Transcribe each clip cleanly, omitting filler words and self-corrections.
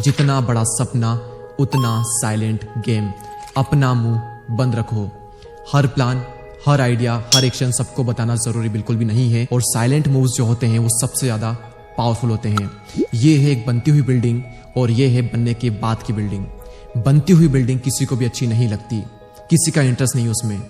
जितना बड़ा सपना उतना साइलेंट गेम। अपना मुंह बंद रखो। हर प्लान, हर आइडिया, हर एक्शन सबको बताना जरूरी बिल्कुल भी नहीं है। और साइलेंट मूव्स जो होते हैं वो सबसे ज्यादा पावरफुल होते हैं। ये है एक बनती हुई बिल्डिंग और ये है बनने के बाद की बिल्डिंग। बनती हुई बिल्डिंग किसी को भी अच्छी नहीं लगती, किसी का इंटरेस्ट नहीं उसमें।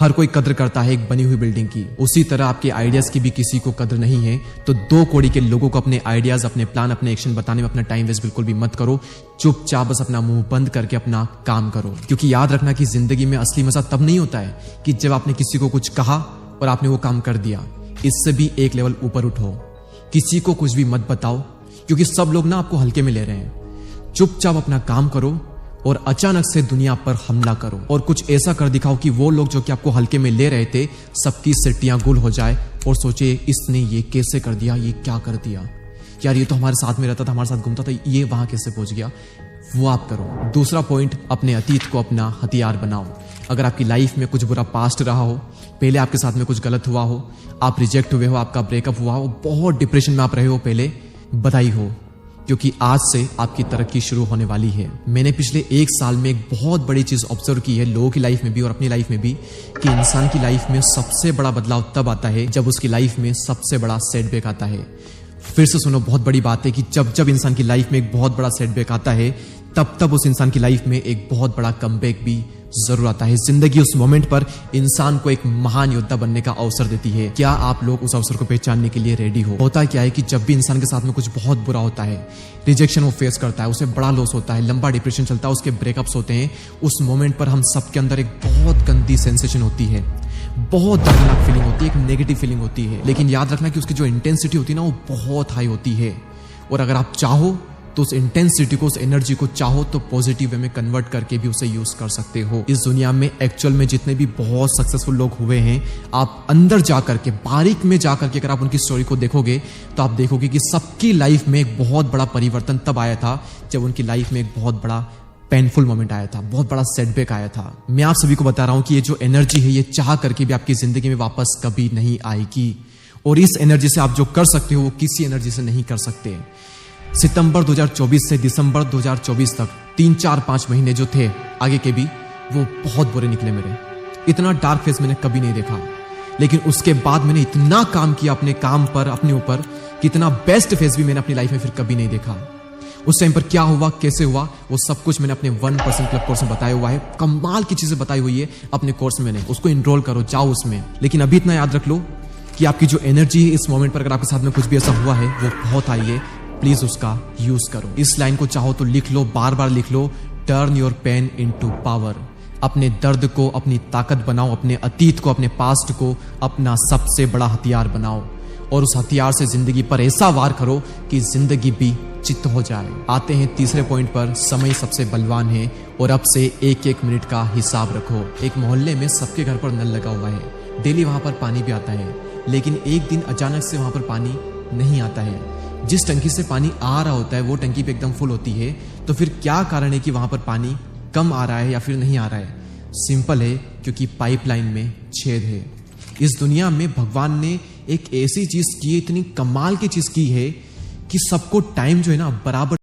हर कोई कद्र करता है एक बनी हुई बिल्डिंग की। उसी तरह आपके आइडियाज की भी किसी को कद्र नहीं है। तो दो कौड़ी के लोगों को अपने आइडियाज, अपने प्लान, अपने एक्शन बताने में अपना टाइम वेस्ट बिल्कुल भी मत करो। चुपचाप बस अपना मुंह बंद करके अपना काम करो। क्योंकि याद रखना कि जिंदगी में असली मजा तब नहीं होता है कि जब आपने किसी को कुछ कहा और आपने वो काम कर दिया। इससे भी एक लेवल ऊपर उठो। किसी को कुछ भी मत बताओ, क्योंकि सब लोग ना आपको हल्के में ले रहे हैं। चुपचाप अपना काम करो और अचानक से दुनिया पर हमला करो और कुछ ऐसा कर दिखाओ कि वो लोग जो कि आपको हल्के में ले रहे थे, सबकी सिट्टियां गुल हो जाए और सोचे इसने ये कैसे कर दिया, ये क्या कर दिया यार, ये तो हमारे साथ में रहता था, हमारे साथ घूमता था, ये वहां कैसे पहुंच गया। वो आप करो। दूसरा पॉइंट, अपने अतीत को अपना हथियार बनाओ। अगर आपकी लाइफ में कुछ बुरा पास्ट रहा हो, पहले आपके साथ में कुछ गलत हुआ हो, आप रिजेक्ट हुए हो, आपका ब्रेकअप हुआ हो, बहुत डिप्रेशन में आप रहे हो, पहले बधाई हो, क्योंकि आज से आपकी तरक्की शुरू होने वाली है। मैंने पिछले एक साल में एक बहुत बड़ी चीज ऑब्जर्व की है, लोगों की लाइफ में भी और अपनी लाइफ में भी, कि इंसान की लाइफ में सबसे बड़ा बदलाव तब आता है जब उसकी लाइफ में सबसे बड़ा सेटबैक आता है। फिर से सुनो, बहुत बड़ी बात है कि जब जब इंसान की लाइफ में एक बहुत बड़ा सेटबैक आता है, तब तब उस इंसान की लाइफ में एक बहुत बड़ा कमबैक भी जरूर आता है। जिंदगी उस मोमेंट पर इंसान को एक महान योद्धा बनने का अवसर देती है। क्या आप लोग उस अवसर को पहचानने के लिए रेडी हो? होता क्या है कि जब भी इंसान के साथ में कुछ बहुत बुरा होता है, रिजेक्शन वो फेस करता है, उसे बड़ा लॉस होता है, लंबा डिप्रेशन चलता है, उसके ब्रेकअप्स होते हैं, उस मोमेंट पर हम सबके अंदर एक बहुत गंदी सेंसेशन होती है, बहुत दर्दनाक फीलिंग होती है, एक नेगेटिव फीलिंग होती है। लेकिन याद रखना कि उसकी जो इंटेंसिटी होती है ना, वो बहुत हाई होती है। और अगर आप चाहो तो उस इंटेंसिटी को, उस एनर्जी को चाहो तो पॉजिटिव वे में कन्वर्ट करके भी उसे यूज कर सकते हो। इस दुनिया में एक्चुअल में जितने भी बहुत सक्सेसफुल लोग हुए हैं, आप अंदर जाकर के, बारीक में जाकर के अगर आप उनकी स्टोरी को देखोगे तो आप देखोगे कि सबकी लाइफ में एक बहुत बड़ा परिवर्तन तब आया था जब उनकी लाइफ में एक बहुत बड़ा पेनफुल मोमेंट आया था, बहुत बड़ा सेटबैक आया था। मैं आप सभी को बता रहा हूं कि ये जो एनर्जी है, ये चाह करके भी आपकी जिंदगी में वापस कभी नहीं आएगी। और इस एनर्जी से आप जो कर सकते हो वो किसी एनर्जी से नहीं कर सकते। सितंबर 2024 से दिसंबर 2024 तक 3-4-5 महीने जो थे आगे के भी, वो बहुत बुरे निकले मेरे। इतना डार्क फेस मैंने कभी नहीं देखा। लेकिन उसके बाद मैंने इतना काम किया अपने काम पर, अपने ऊपर, कि इतना बेस्ट फेस भी मैंने अपनी लाइफ में फिर कभी नहीं देखा। उस टाइम पर क्या हुआ, कैसे हुआ, वो सब कुछ मैंने अपने 1% क्लब कोर्स में बताया हुआ है। कमाल की चीजें बताई हुई है अपने कोर्स में, मैंने उसको इनरोल करो, जाओ उसमें। लेकिन अभी इतना याद रख लो कि आपकी जो एनर्जी है इस मोमेंट पर, अगर आपके साथ में कुछ भी ऐसा हुआ है, वो बहुत हाई है, प्लीज उसका यूज करो। इस लाइन को चाहो तो लिख लो, बार बार लिख लो, turn your pen into power. अपने दर्द को अपनी ताकत बनाओ, अपने अतीत को, अपने पास्ट को अपना सबसे बड़ा हथियार बनाओ और उस हथियार से जिंदगी पर ऐसा वार करो कि जिंदगी भी चित्त हो जाए। आते हैं तीसरे पॉइंट पर, समय सबसे बलवान है और अब से एक एक मिनट का हिसाब रखो। एक मोहल्ले में सबके घर पर नल लगा हुआ है, डेली वहां पर पानी भी आता है, लेकिन एक दिन अचानक से वहां पर पानी नहीं आता है। जिस टंकी से पानी आ रहा होता है वो टंकी पे एकदम फुल होती है। तो फिर क्या कारण है कि वहां पर पानी कम आ रहा है या फिर नहीं आ रहा है? सिंपल है, क्योंकि पाइपलाइन में छेद है। इस दुनिया में भगवान ने एक ऐसी चीज की है, इतनी कमाल की चीज की है कि सबको टाइम जो है ना बराबर